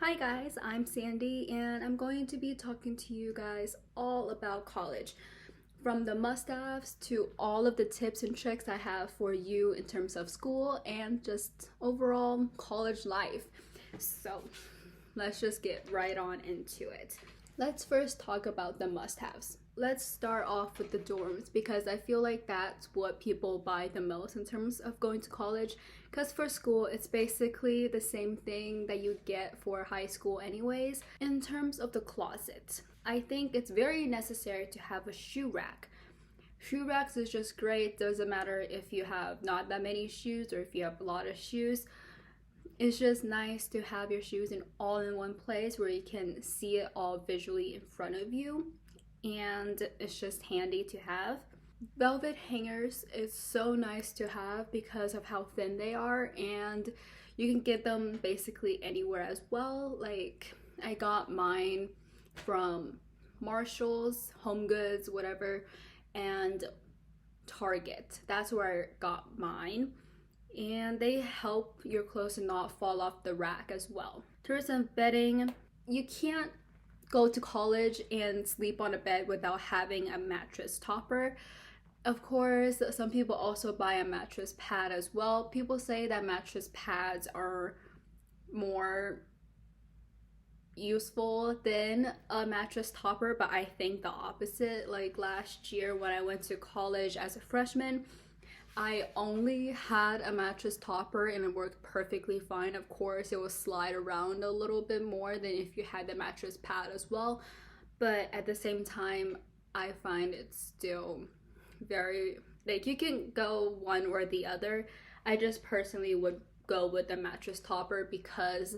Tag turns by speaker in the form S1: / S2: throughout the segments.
S1: Hi guys, I'm Sandy and I'm going to be talking to you guys all about college. From the must-haves to all of the tips and tricks I have for you in terms of school and just overall college life. So let's just get right on into it. Let's first talk about the must-haves. Let's start off with the dorms because I feel like that's what people buy the most in terms of going to college. Because for school, it's basically the same thing that you get for high school anyways. In terms of the closet, I think it's very necessary to have a shoe rack. Shoe racks is just great. Doesn't matter if you have not that many shoes or if you have a lot of shoes. It's just nice to have your shoes all in one place where you can see it all visually in front of you, and it's just handy to have. Velvet hangers is so nice to have because of how thin they are, and you can get them basically anywhere as well. Like I got mine from Marshall's, Home Goods, whatever, and Target. That's where I got mine. And they help your clothes to not fall off the rack as well. In terms of bedding, you can't go to college and sleep on a bed without having a mattress topper. Of course, some people also buy a mattress pad as well. People say that mattress pads are more useful than a mattress topper, but I think the opposite. Like last year when I went to college as a freshman, I only had a mattress topper and it worked perfectly fine. Of course, it will slide around a little bit more than if you had the mattress pad as well. But at the same time, I find it's still very, like, you can go one or the other. I just personally would go with the mattress topper because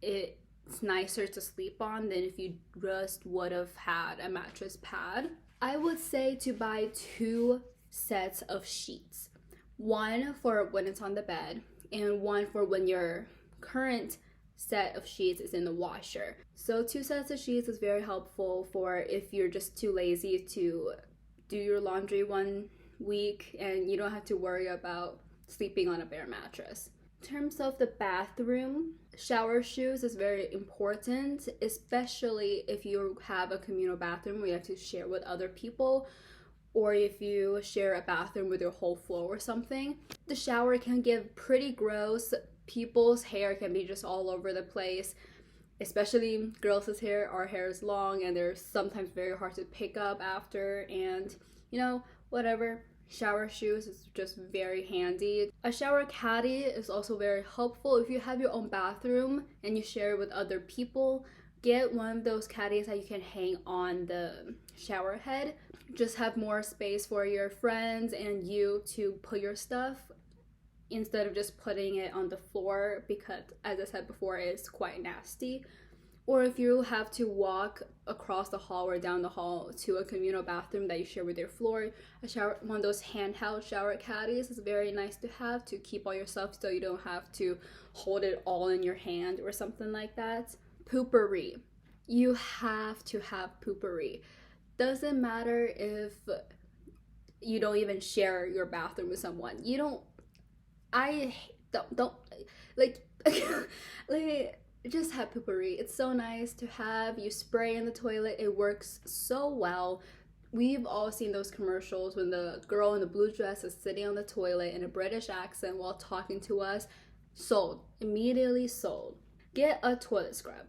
S1: it's nicer to sleep on than if you just would have had a mattress pad. I would say to buy two sets of sheets, one for when it's on the bed and one for when your current set of sheets is in the washer. So two sets of sheets is very helpful for if you're just too lazy to do your laundry one week and you don't have to worry about sleeping on a bare mattress. In terms of the bathroom, shower shoes is very important, especially if you have a communal bathroom where you have to share with other people, or if you share a bathroom with your whole floor or something. The shower can get pretty gross. People's hair can be just all over the place, especially girls' hair. Our hair is long and they're sometimes very hard to pick up after, and whatever. Shower shoes is just very handy. A shower caddy is also very helpful. If you have your own bathroom and you share it with other people, get one of those caddies that you can hang on the shower head. Just have more space for your friends and you to put your stuff instead of just putting it on the floor, because as I said before, it's quite nasty. Or if you have to walk across the hall or down the hall to a communal bathroom that you share with your floor, one of those handheld shower caddies is very nice to have to keep all your stuff so you don't have to hold it all in your hand or something like that. Poo-pourri. You have to have poo-pourri. Doesn't matter if you don't even share your bathroom with someone. Don't like like just have poo-pourri. It's so nice to have. You spray in the toilet. It works so well. We've all seen those commercials when the girl in the blue dress is sitting on the toilet in a British accent while talking to us. Sold. Immediately sold. Get a toilet scrub.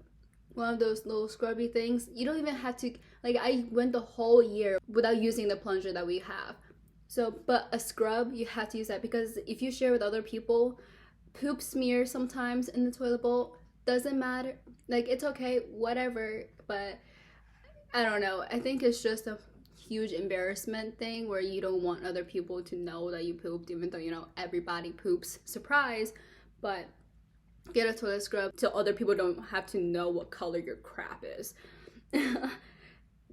S1: One of those little scrubby things. You don't even have to, like, I went the whole year without using the plunger that we have. So, but a scrub, you have to use that because if you share with other people, poop smears sometimes in the toilet bowl. Doesn't matter. Like, it's okay, whatever. But I don't know. I think it's just a huge embarrassment thing where you don't want other people to know that you pooped, even though, everybody poops. Surprise. But get a toilet scrub so other people don't have to know what color your crap is.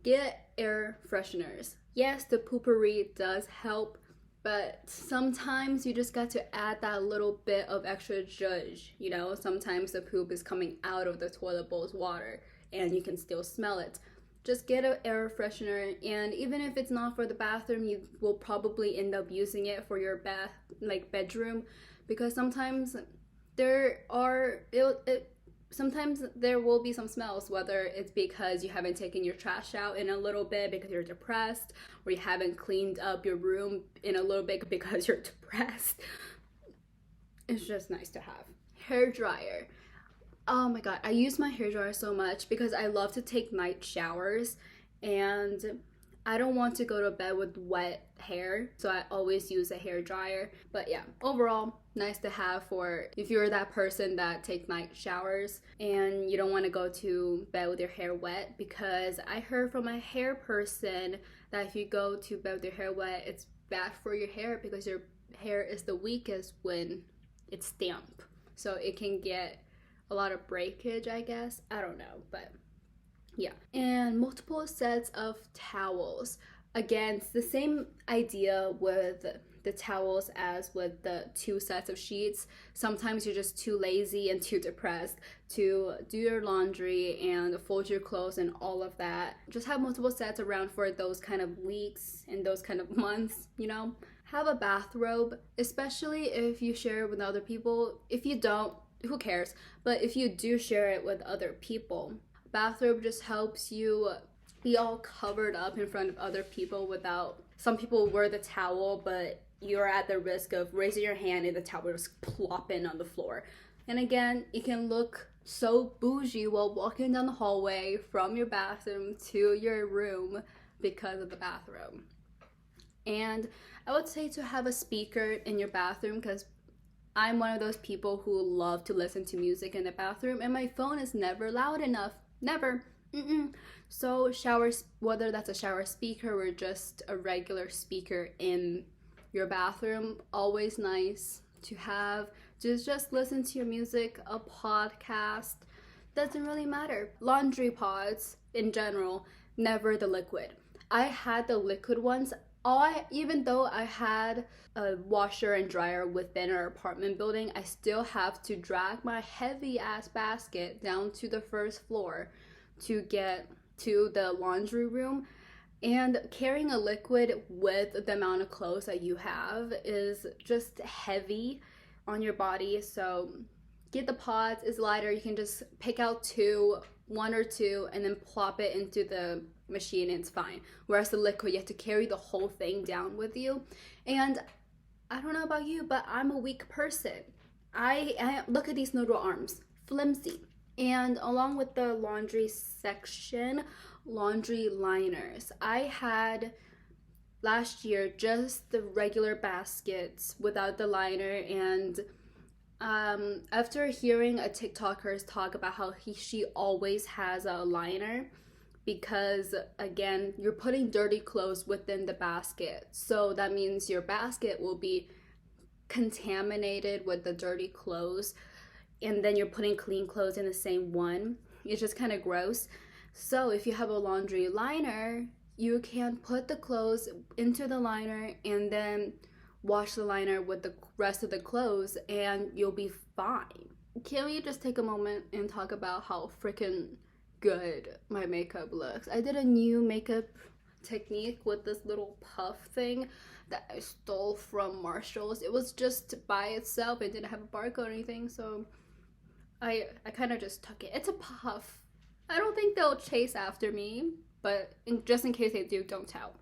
S1: Get air fresheners. Yes, the poo-pourri does help, but sometimes you just got to add that little bit of extra zhuzh. Sometimes the poop is coming out of the toilet bowl's water and you can still smell it. Just get an air freshener, and even if it's not for the bathroom, you will probably end up using it for your bedroom, because sometimes sometimes there will be some smells, whether it's because you haven't taken your trash out in a little bit because you're depressed, or you haven't cleaned up your room in a little bit because you're depressed. It's just nice to have. Hair dryer. Oh my god, I use my hair dryer so much because I love to take night showers and I don't want to go to bed with wet hair, so I always use a hair dryer. But yeah, overall, nice to have for if you're that person that take night showers and you don't want to go to bed with your hair wet, because I heard from a hair person that if you go to bed with your hair wet, it's bad for your hair because your hair is the weakest when it's damp. So it can get a lot of breakage, I guess. I don't know, but yeah. And multiple sets of towels. Again, it's the same idea with the towels as with the 2 sets of sheets. Sometimes you're just too lazy and too depressed to do your laundry and fold your clothes and all of that. Just have multiple sets around for those kind of weeks and those kind of months, you know? Have a bathrobe, especially if you share it with other people. If you don't, who cares? But if you do share it with other people, bathrobe just helps you be all covered up in front of other people without, some people wear the towel, but you're at the risk of raising your hand and the towel just plopping on the floor. And again, you can look so bougie while walking down the hallway from your bathroom to your room because of the bathrobe. And I would say to have a speaker in your bathroom, because I'm one of those people who love to listen to music in the bathroom and my phone is never loud enough. Never. So showers, whether that's a shower speaker or just a regular speaker in your bathroom, always nice to have. Just listen to your music, a podcast, doesn't really matter. Laundry pods in general, never the liquid. I had the liquid ones. Even though I had a washer and dryer within our apartment building, I still have to drag my heavy ass basket down to the first floor to get to the laundry room. And carrying a liquid with the amount of clothes that you have is just heavy on your body. So get the pods, it's lighter. You can just pick out 1 or 2, and then plop it into the machine and it's fine. Whereas the liquid, you have to carry the whole thing down with you. And I don't know about you, but I'm a weak person. I look at these little arms, flimsy. And along with the laundry section, laundry liners. I had last year just the regular baskets without the liner, and after hearing a TikToker talk about how she always has a liner, because again, you're putting dirty clothes within the basket, so that means your basket will be contaminated with the dirty clothes, and then you're putting clean clothes in the same one. It's just kind of gross. So if you have a laundry liner, you can put the clothes into the liner and then wash the liner with the rest of the clothes and you'll be fine. Can we just take a moment and talk about how freaking good my makeup looks? I did a new makeup technique with this little puff thing that I stole from Marshall's. It was just by itself. It didn't have a barcode or anything, so I kind of just took it. It's a puff. I don't think they'll chase after me, but just in case they do, don't tell.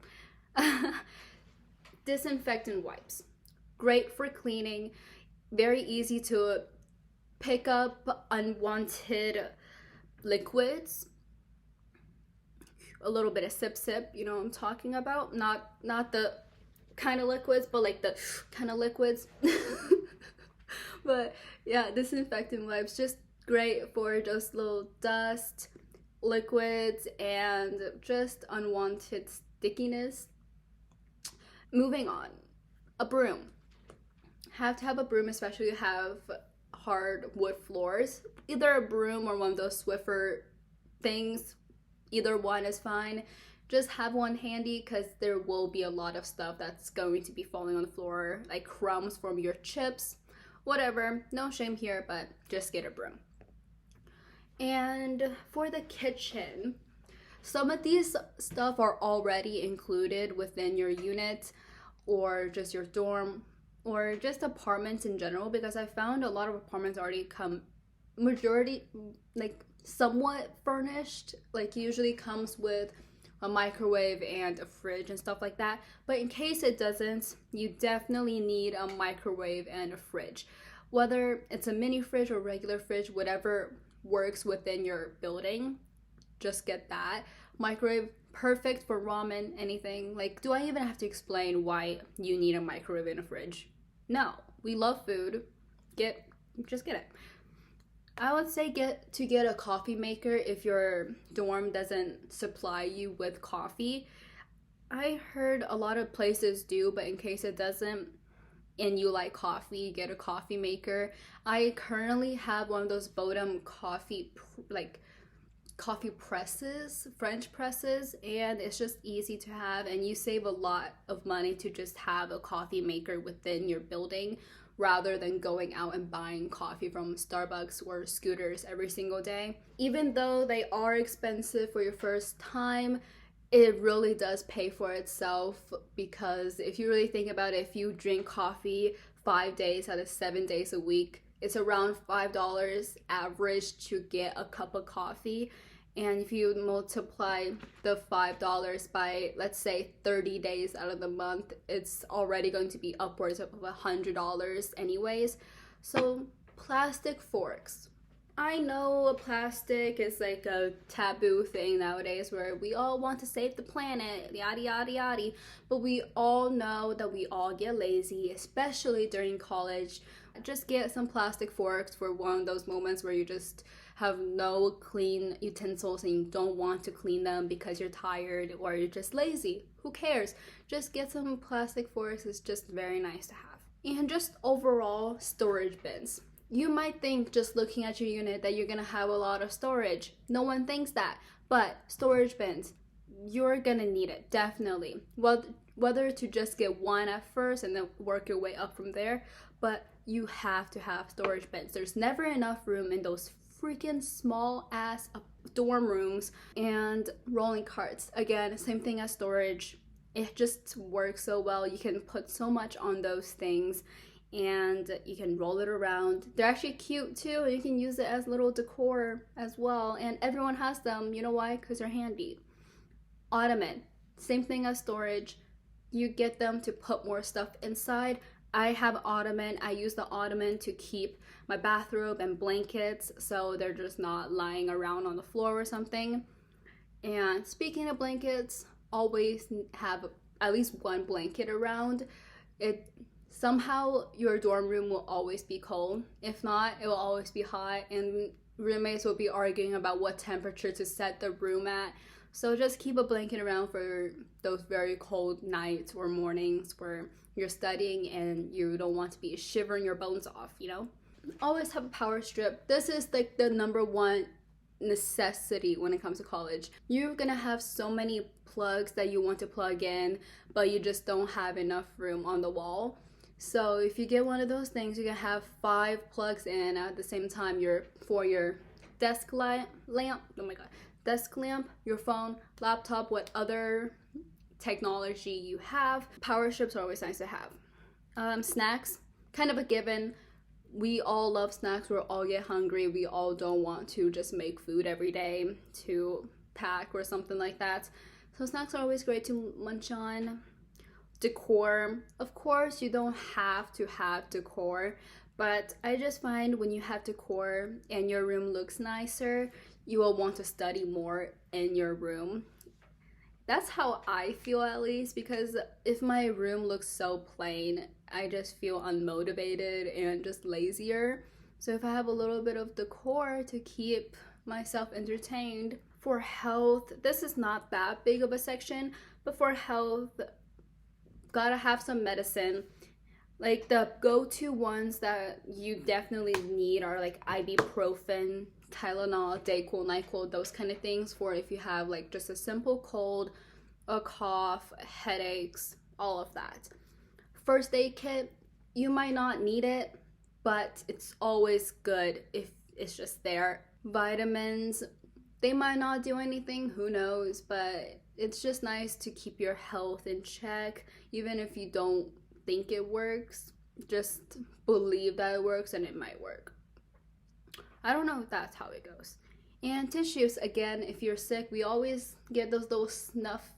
S1: Disinfectant wipes. Great for cleaning. Very easy to pick up unwanted liquids. A little bit of sip, you know what I'm talking about? Not the kind of liquids, but like the kind of liquids. But yeah, disinfectant wipes, just great for just little dust, liquids, and just unwanted stickiness. Moving on, a broom. Have to have a broom, especially if you have hard wood floors. Either a broom or one of those Swiffer things. Either one is fine. Just have one handy because there will be a lot of stuff that's going to be falling on the floor, like crumbs from your chips, whatever. No shame here, but just get a broom. And for the kitchen, some of these stuff are already included within your unit or just your dorm or just apartments in general, because I found a lot of apartments already come majority, like somewhat furnished, like usually comes with a microwave and a fridge and stuff like that. But in case it doesn't, you definitely need a microwave and a fridge. Whether it's a mini fridge or regular fridge, whatever works within your building, just get that. Microwave, perfect for ramen, anything. Like, do I even have to explain why you need a microwave and a fridge? No, we love food. Just get it. I would say get a coffee maker if your dorm doesn't supply you with coffee. I heard a lot of places do, but in case it doesn't and you like coffee, get a coffee maker. I currently have one of those Bodum coffee presses, French presses, and it's just easy to have, and you save a lot of money to just have a coffee maker within your building rather than going out and buying coffee from Starbucks or Scooters every single day. Even though they are expensive for your first time, it really does pay for itself, because if you really think about it, if you drink coffee 5 days out of 7 days a week, it's around $5 average to get a cup of coffee. And if you multiply the $5 by, let's say, 30 days out of the month, it's already going to be upwards of $100 anyways. So plastic forks. I know plastic is like a taboo thing nowadays where we all want to save the planet, yada yada yada, but we all know that we all get lazy, especially during college. Just get some plastic forks for one of those moments where you just have no clean utensils and you don't want to clean them because you're tired or you're just lazy. Who cares? Just get some plastic forks. It's just very nice to have. And just overall storage bins. You might think just looking at your unit that you're gonna have a lot of storage. No one thinks that, but storage bins, you're gonna need it, definitely. Well, whether to just get one at first and then work your way up from there, but you have to have storage bins. There's never enough room in those freaking small ass dorm rooms. And rolling carts, again, same thing as storage. It just works so well. You can put so much on those things and you can roll it around. They're actually cute too. You can use it as little decor as well, and everyone has them. You know why? Because they're handy. Ottoman, same thing as storage. You get them to put more stuff inside. I have Ottoman. I use the Ottoman to keep my bathrobe and blankets so they're just not lying around on the floor or something. And speaking of blankets, always have at least one blanket around. Somehow your dorm room will always be cold. If not, it will always be hot, and roommates will be arguing about what temperature to set the room at. So just keep a blanket around for those very cold nights or mornings where you're studying and you don't want to be shivering your bones off, you know? Always have a power strip. This is like the number one necessity when it comes to college. You're gonna have so many plugs that you want to plug in, but you just don't have enough room on the wall. So if you get one of those things, you can have 5 plugs in at the same time. For your desk lamp, desk lamp, your phone, laptop, what other technology you have. Power strips are always nice to have. Snacks, kind of a given. We all love snacks. We all get hungry. We all don't want to just make food every day to pack or something like that. So snacks are always great to munch on. Decor, of course, you don't have to have decor, but I just find when you have decor and your room looks nicer, you will want to study more in your room. That's how I feel, at least, because if my room looks so plain, I just feel unmotivated and just lazier. So if I have a little bit of decor to keep myself entertained. For health, this is not that big of a section, but for health, gotta have some medicine. Like the go-to ones that you definitely need are like ibuprofen, Tylenol, Decor, NyQuil, those kind of things for if you have like just a simple cold, a cough, headaches, all of that. First aid kit, you might not need it, but it's always good if it's just there. Vitamins, they might not do anything, who knows, but it's just nice to keep your health in check. Even if you don't think it works, just believe that it works and it might work. I don't know if that's how it goes. And tissues, again, if you're sick, we always get those little snuff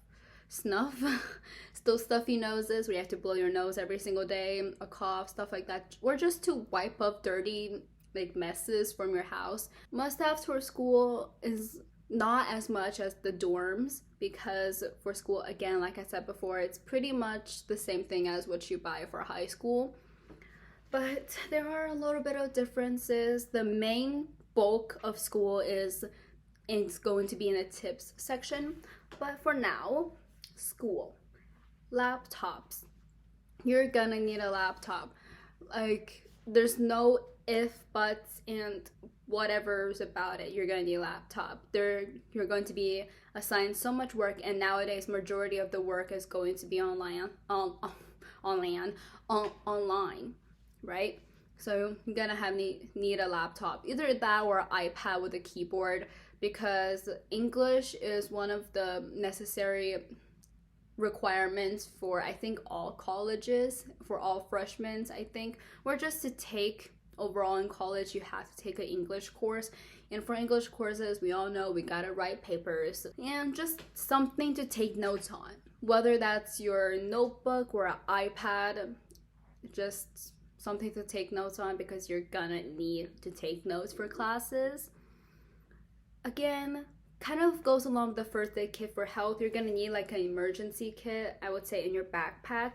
S1: those stuffy noses where you have to blow your nose every single day, a cough, stuff like that, or just to wipe up dirty like messes from your house. Must-haves for school is not as much as the dorms, because for school, again, like I said before, it's pretty much the same thing as what you buy for high school, but there are a little bit of differences. The main bulk of school is it's going to be in the tips section, but for now, school, laptops, you're gonna need a laptop. Like, there's no if, buts, and whatever's about it. You're gonna need a laptop. You're going to be assigned so much work, and nowadays majority of the work is going to be online, right? So you're gonna need a laptop, either that or an iPad with a keyboard, because English is one of the necessary requirements for, I think, all colleges, for all freshmen, I think, or just to take overall in college. You have to take an English course, and for English courses, we all know we gotta write papers and just something to take notes on, whether that's your notebook or an iPad, just something to take notes on, because you're gonna need to take notes for classes. Again, kind of goes along with the first aid kit for health. You're gonna need like an emergency kit, I would say, in your backpack.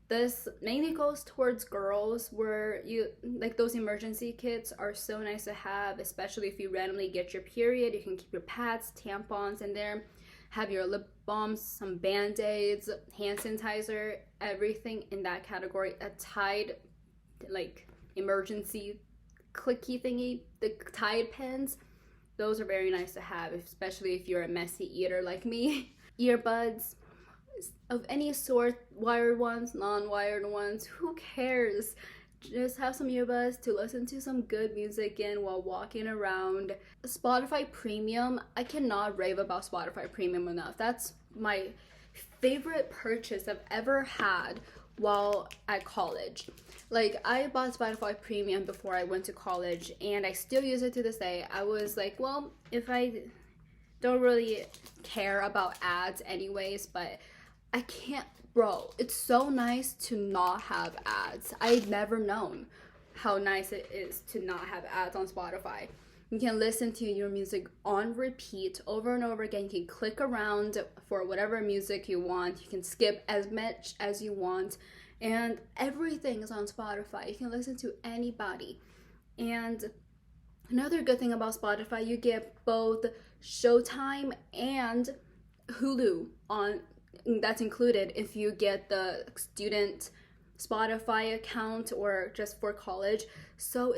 S1: This mainly goes towards girls, where you like those emergency kits are so nice to have, especially if you randomly get your period. You can keep your pads, tampons in there, have your lip balms, some band-aids, hand sanitizer, everything in that category. A Tide like emergency clicky thingy, the Tide pens, those are very nice to have, especially if you're a messy eater like me. Earbuds of any sort, wired ones, non-wired ones, who cares? Just have some earbuds to listen to some good music in while walking around. Spotify Premium, I cannot rave about Spotify Premium enough. That's my favorite purchase I've ever had while at college. Like, I bought Spotify Premium before I went to college, and I still use it to this day. I was like, well, if I don't really care about ads anyways, but I can't, bro, it's so nice to not have ads. I've never known how nice it is to not have ads on Spotify. You can listen to your music on repeat over and over again. You can click around for whatever music you want. You can skip as much as you want, and everything is on Spotify. You can listen to anybody. And another good thing about Spotify, you get both Showtime and Hulu on. That's included if you get the student Spotify account or just for college. So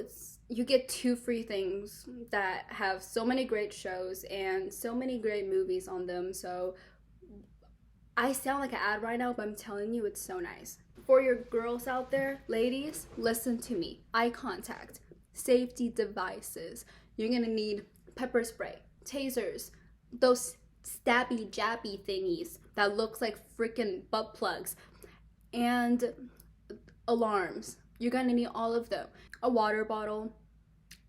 S1: you get 2 free things that have so many great shows and so many great movies on them. So I sound like an ad right now, but I'm telling you, it's so nice. For your girls out there, ladies, listen to me. Eye contact, safety devices. You're gonna need pepper spray, tasers, those stabby jabby thingies that looks like freaking butt plugs, and alarms. You're gonna need all of them. A water bottle.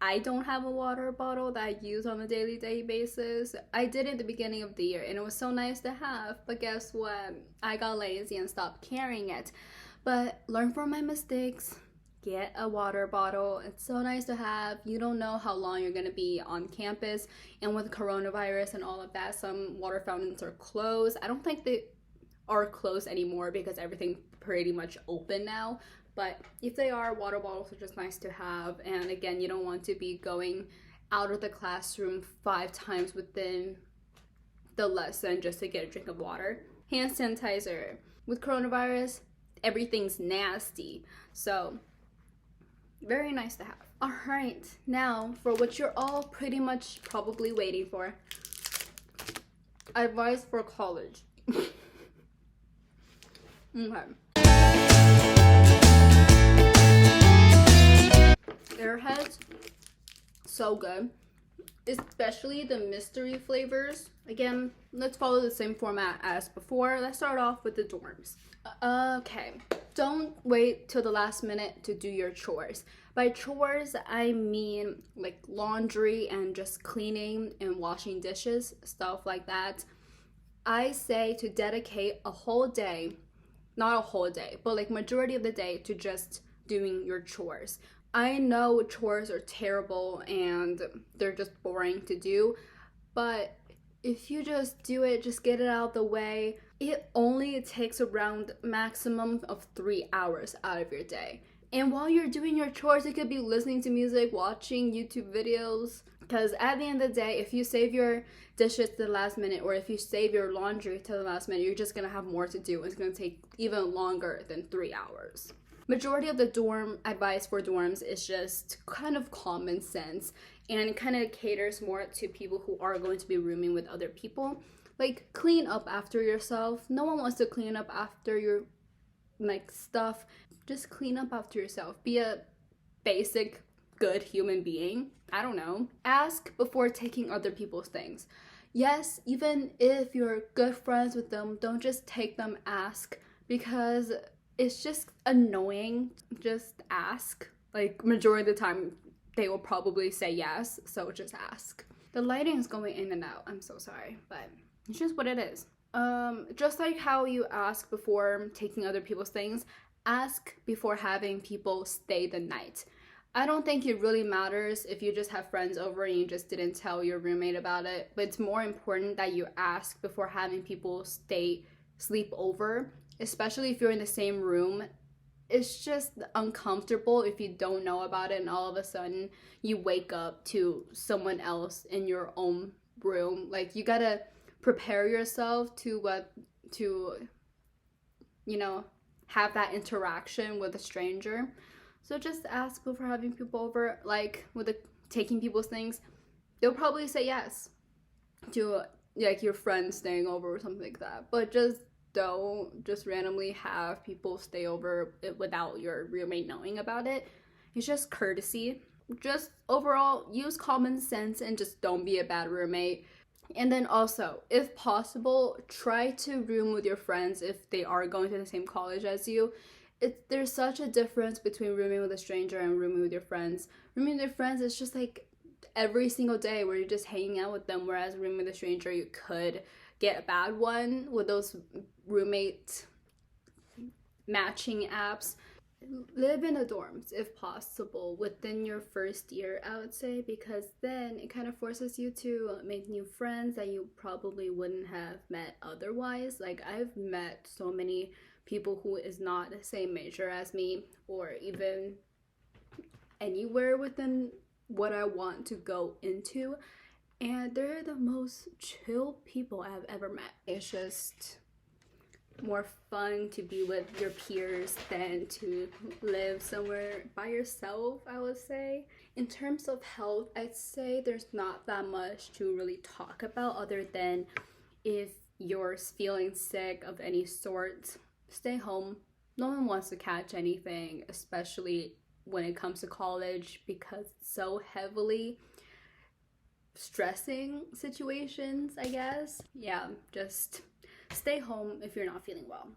S1: I don't have a water bottle that I use on a day basis. I did at the beginning of the year, and it was so nice to have, but guess what? I got lazy and stopped carrying it. But learn from my mistakes. Get a water bottle. It's so nice to have. You don't know how long you're gonna be on campus, and with coronavirus and all of that, some water fountains are closed. I don't think they are closed anymore because everything pretty much open now, but if they are, water bottles are just nice to have. And again, you don't want to be going out of the classroom 5 times within the lesson just to get a drink of water. Hand sanitizer. With coronavirus, everything's nasty, so very nice to have. All right, now for what you're all pretty much probably waiting for. Advice for college. Okay. Airheads, so good. Especially the mystery flavors. Again, let's follow the same format as before. Let's start off with the dorms. Okay, don't wait till the last minute to do your chores. By chores, I mean like laundry and just cleaning and washing dishes, stuff like that. I say to dedicate a whole day, not a whole day, but like majority of the day to just doing your chores. I know chores are terrible and they're just boring to do, but if you just do it, just get it out of the way, it only takes around maximum of 3 hours out of your day. And while you're doing your chores, you could be listening to music, watching YouTube videos. Because at the end of the day, if you save your dishes to the last minute, or if you save your laundry to the last minute, you're just gonna have more to do. It's gonna take even longer than 3 hours. Majority of the dorm advice for dorms is just kind of common sense, and it kind of caters more to people who are going to be rooming with other people. Like, clean up after yourself. No one wants to clean up after your like stuff. Just clean up after yourself. Be a basic good human being. I don't know. Ask before taking other people's things. Yes, even if you're good friends with them, don't just take them. Ask, because it's just annoying. Just ask. Like, majority of the time they will probably say yes, so just ask. The lighting is going in and out. I'm so sorry, but it's just what it is. Just like how you ask before taking other people's things, ask before having people stay the night. I don't think it really matters if you just have friends over and you just didn't tell your roommate about it, but it's more important that you ask before having people sleep over, especially if you're in the same room. It's just uncomfortable if you don't know about it and all of a sudden you wake up to someone else in your own room. Like, you gotta prepare yourself to have that interaction with a stranger. So just ask before having people over. Like, with taking people's things, they'll probably say yes to like your friend staying over or something like that. But just don't just randomly have people stay over without your roommate knowing about it. It's just courtesy. Just overall, use common sense and just don't be a bad roommate. And then also, if possible, try to room with your friends if they are going to the same college as you. There's such a difference between rooming with a stranger and rooming with your friends. Rooming with your friends is just like every single day where you're just hanging out with them, whereas rooming with a stranger, you could get a bad one with those roommate matching apps. Live in the dorms if possible within your first year, I would say, because then it kind of forces you to make new friends that you probably wouldn't have met otherwise. Like, I've met so many people who is not the same major as me, or even anywhere within what I want to go into, and they're the most chill people I've ever met. It's just more fun to be with your peers than to live somewhere by yourself, I would say. In terms of health, I'd say there's not that much to really talk about other than if you're feeling sick of any sort, stay home. No one wants to catch anything, especially when it comes to college, because it's so heavily stressing situations, I guess. Yeah, just stay home if you're not feeling well.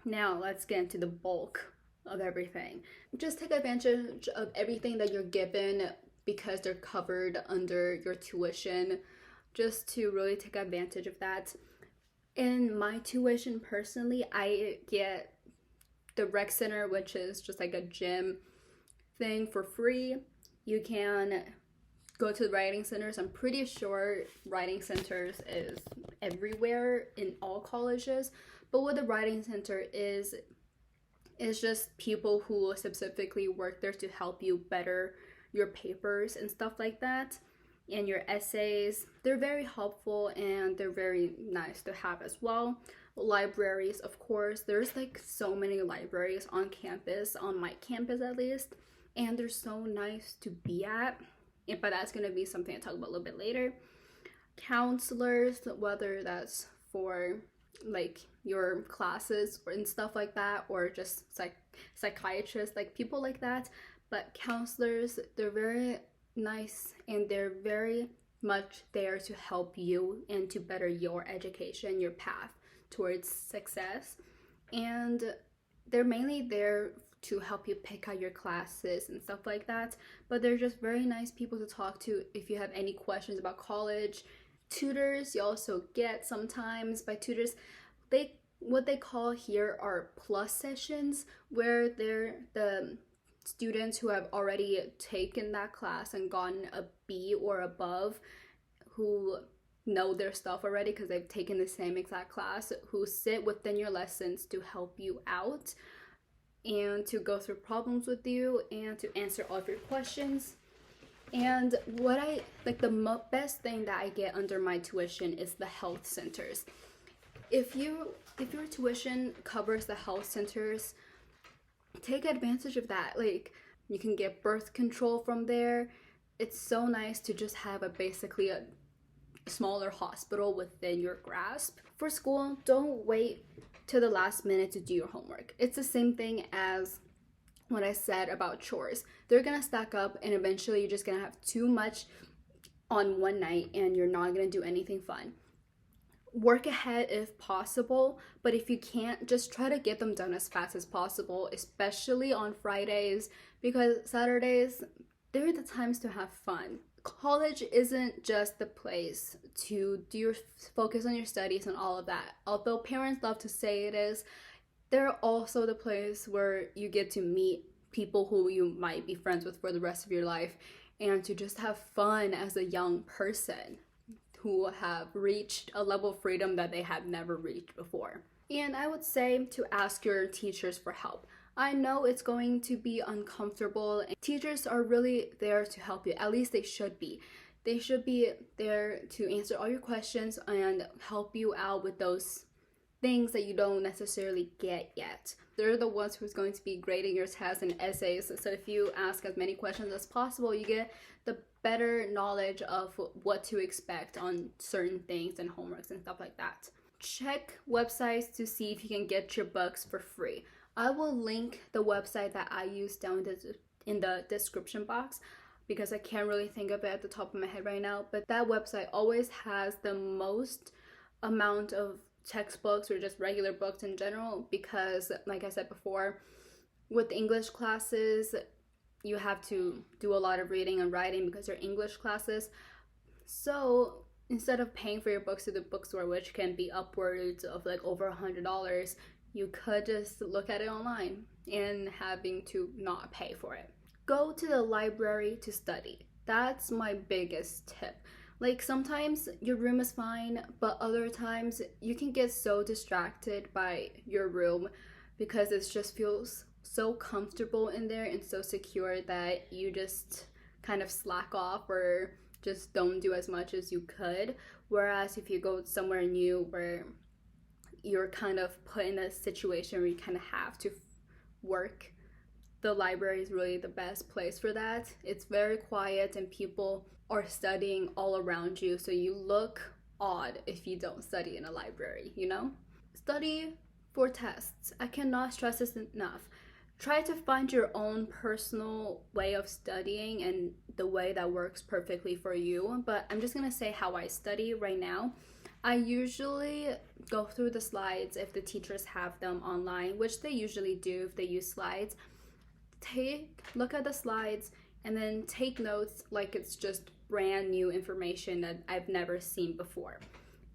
S1: Now let's get into the bulk of everything. Just take advantage of everything that you're given because they're covered under your tuition, just to really take advantage of that. In my tuition personally, I get the rec center, which is just like a gym thing, for free. You can go to the writing centers. I'm pretty sure writing centers is everywhere in all colleges, but what the writing center is just people who specifically work there to help you better your papers and stuff like that, and your essays. They're very helpful and they're very nice to have as well. Libraries, of course. There's like so many libraries on campus, on my campus at least, and they're so nice to be at. But that's going to be something I talk about a little bit later. Counselors, whether that's for like your classes and stuff like that, or just psychiatrists, like people like that. But counselors, they're very nice and they're very much there to help you and to better your education, your path towards success. And they're mainly there to help you pick out your classes and stuff like that. But they're just very nice people to talk to if you have any questions about college. Tutors you also get sometimes by tutors. What they call here are plus sessions, where they're the students who have already taken that class and gotten a B or above, who know their stuff already because they've taken the same exact class, who sit within your lessons to help you out and to go through problems with you and to answer all of your questions. And what I like, the best thing that I get under my tuition is the health centers. If your tuition covers the health centers, take advantage of that. Like, you can get birth control from there. It's so nice to just have basically a smaller hospital within your grasp. For school, don't wait to the last minute to do your homework. It's the same thing as what I said about chores. They're gonna stack up, and eventually you're just gonna have too much on one night and you're not gonna do anything fun. Work ahead if possible, but if you can't, just try to get them done as fast as possible, especially on Fridays, because Saturdays, they're the times to have fun. College isn't just the place to focus on your studies and all of that. Although parents love to say it is, they're also the place where you get to meet people who you might be friends with for the rest of your life, and to just have fun as a young person who have reached a level of freedom that they have never reached before. And I would say to ask your teachers for help. I know it's going to be uncomfortable, and teachers are really there to help you. At least they should be. They should be there to answer all your questions and help you out with those things that you don't necessarily get yet. They're the ones who's going to be grading your tests and essays. So if you ask as many questions as possible, you get the better knowledge of what to expect on certain things and homeworks and stuff like that. Check websites to see if you can get your books for free. I will link the website that I use down in the description box, because I can't really think of it at the top of my head right now. But that website always has the most amount of textbooks or just regular books in general, because like I said before, with English classes, you have to do a lot of reading and writing because they're English classes. So instead of paying for your books at the bookstore, which can be upwards of like over $100, you could just look at it online and having to not pay for it. Go to the library to study. That's my biggest tip. Like, sometimes your room is fine, but other times you can get so distracted by your room because it just feels so comfortable in there and so secure that you just kind of slack off or just don't do as much as you could. Whereas if you go somewhere new where you're kind of put in a situation where you kind of have to work, the library is really the best place for that. It's very quiet and people are studying all around you, so you look odd if you don't study in a library, you know? Study for tests. I cannot stress this enough. Try to find your own personal way of studying and the way that works perfectly for you. But I'm just gonna say how I study right now. I usually go through the slides if the teachers have them online, which they usually do if they use slides. Look at the slides and then take notes like it's just brand new information that I've never seen before.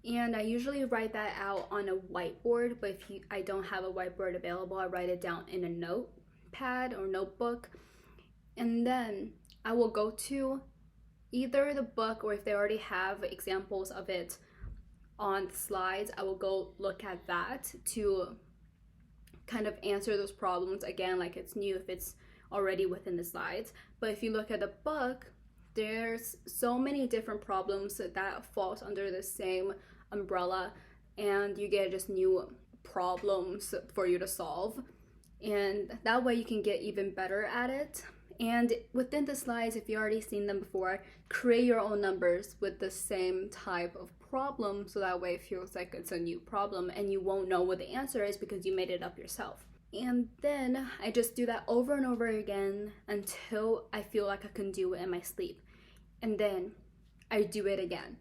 S1: And I usually write that out on a whiteboard, but if I don't have a whiteboard available, I write it down in a notepad or notebook. And then I will go to either the book, or if they already have examples of it on the slides, I will go look at that to kind of answer those problems again like it's new if it's already within the slides. But if you look at the book, there's so many different problems that falls under the same umbrella, and you get just new problems for you to solve, and that way you can get even better at it. And within the slides, if you already seen them before, create your own numbers with the same type of problem, so that way it feels like it's a new problem and you won't know what the answer is because you made it up yourself. And then I just do that over and over again until I feel like I can do it in my sleep. And then I do it again.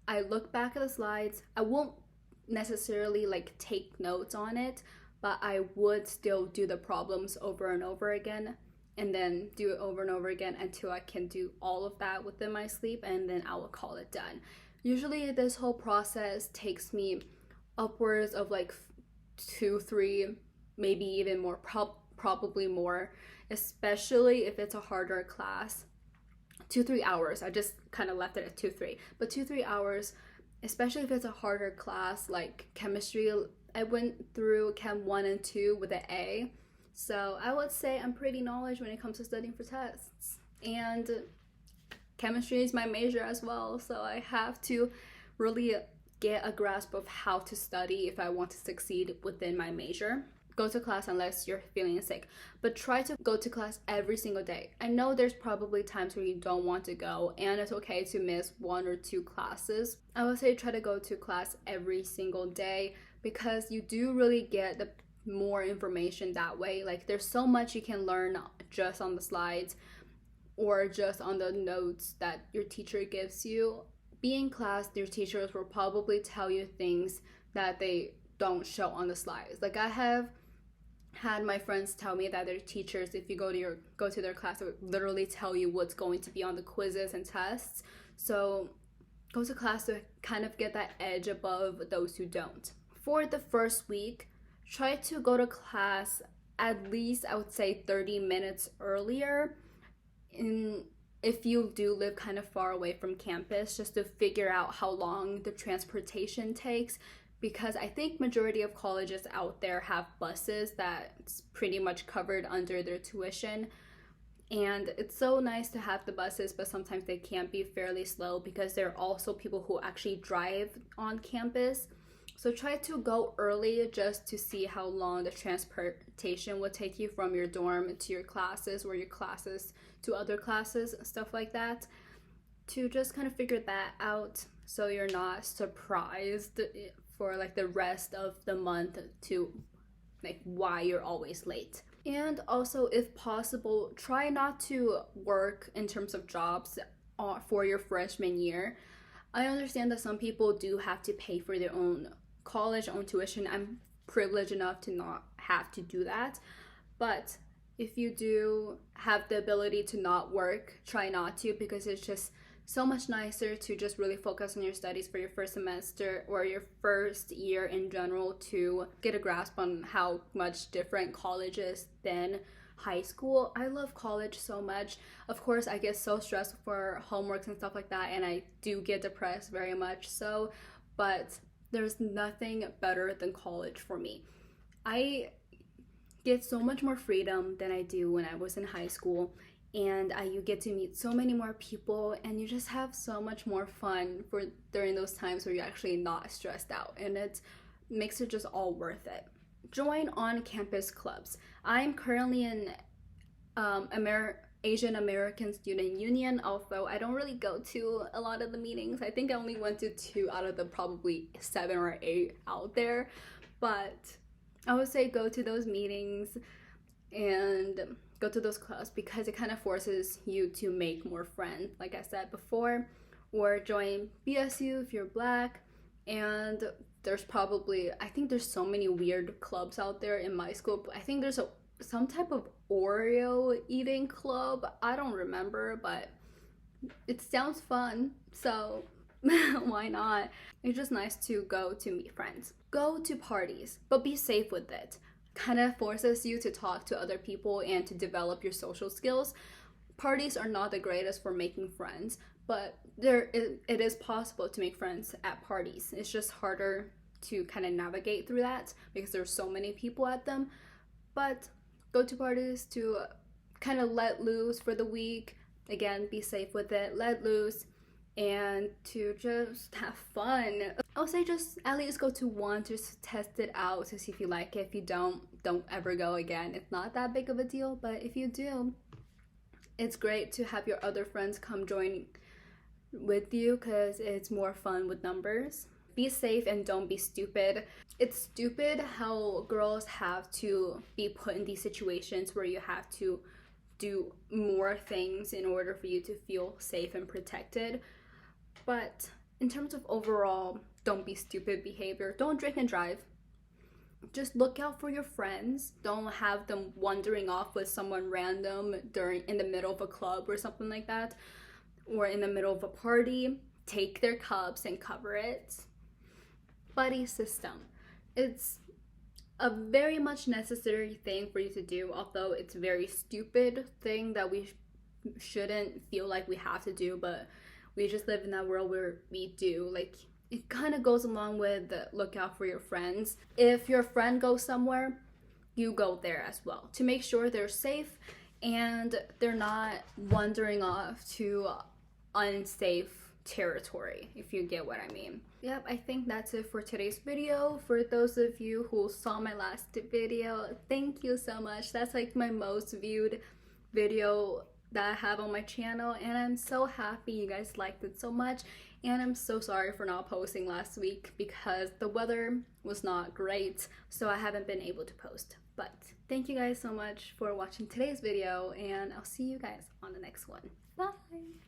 S1: I look back at the slides. I won't necessarily like take notes on it, but I would still do the problems over and over again, and then do it over and over again until I can do all of that within my sleep, and then I will call it done. Usually this whole process takes me upwards of like 2-3, maybe even more, probably more, especially if it's a harder class. 2-3 hours. I just kind of left it at 2-3, but 2-3 hours, especially if it's a harder class like chemistry. I went through Chem 1 and 2 with an A, so I would say I'm pretty knowledgeable when it comes to studying for tests. And chemistry is my major as well, so I have to really get a grasp of how to study if I want to succeed within my major. Go to class unless you're feeling sick, but try to go to class every single day. I know there's probably times where you don't want to go, and it's okay to miss 1 or 2 classes. I would say try to go to class every single day, because you do really get the more information that way. Like, there's so much you can learn just on the slides or just on the notes that your teacher gives you. Being in class, your teachers will probably tell you things that they don't show on the slides. Like, I have had my friends tell me that their teachers, if you go to their class, they would literally tell you what's going to be on the quizzes and tests. So go to class to kind of get that edge above those who don't. For the first week, try to go to class at least, I would say, 30 minutes earlier, if you do live kind of far away from campus, just to figure out how long the transportation takes, because I think majority of colleges out there have buses that's pretty much covered under their tuition. And it's so nice to have the buses, but sometimes they can be fairly slow because there are also people who actually drive on campus. So try to go early just to see how long the transportation would take you from your dorm to your classes, or your classes to other classes, stuff like that, to just kind of figure that out so you're not surprised for like the rest of the month to like why you're always late. And also, if possible, try not to work in terms of jobs for your freshman year. I understand that some people do have to pay for their own college, own tuition. I'm privileged enough to not have to do that, but if you do have the ability to not work, try not to, because it's just so much nicer to just really focus on your studies for your first semester or your first year in general, to get a grasp on how much different college is than high school. I love college so much. Of course, I get so stressed for homeworks and stuff like that, and I do get depressed very much so, but there's nothing better than college for me. I get so much more freedom than I do when I was in high school, and you get to meet so many more people, and you just have so much more fun during those times where you're actually not stressed out, and it makes it just all worth it. Join on-campus clubs. I'm currently in Asian American Student Union, although I don't really go to a lot of the meetings. I think I only went to 2 out of the probably 7 or 8 out there, but I would say go to those meetings and go to those clubs, because it kind of forces you to make more friends, like I said before. Or join BSU if you're Black, and there's probably, I think there's so many weird clubs out there in my school. I think there's some type of Oreo eating club. I don't remember, but it sounds fun, so why not? It's just nice to go to meet friends. Go to parties, but be safe with it. Kind of forces you to talk to other people and to develop your social skills. Parties are not the greatest for making friends, but it is possible to make friends at parties. It's just harder to kind of navigate through that because there's so many people at them. But go to parties to kind of let loose for the week. Again, be safe with it, let loose, and to just have fun. I would say just at least go to one, just test it out to see if you like it. If you don't ever go again. It's not that big of a deal, but if you do, it's great to have your other friends come join with you, because it's more fun with numbers. Be safe and don't be stupid. It's stupid how girls have to be put in these situations where you have to do more things in order for you to feel safe and protected. But in terms of overall, don't be stupid behavior. Don't drink and drive. just look out for your friends. Don't have them wandering off with someone random in the middle of a club or something like that, or in the middle of a party. Take their cups and cover it. Buddy system. It's a very much necessary thing for you to do, although it's a very stupid thing that we shouldn't feel like we have to do, but we just live in that world where we do. Like, it kind of goes along with the look out for your friends. If your friend goes somewhere, you go there as well to make sure they're safe and they're not wandering off to unsafe territory, if you get what I mean. Yep, I think that's it for today's video. For those of you who saw my last video, thank you so much. That's like my most viewed video that I have on my channel, and I'm so happy you guys liked it so much. And I'm so sorry for not posting last week because the weather was not great, so I haven't been able to post. But thank you guys so much for watching today's video, and I'll see you guys on the next one. Bye!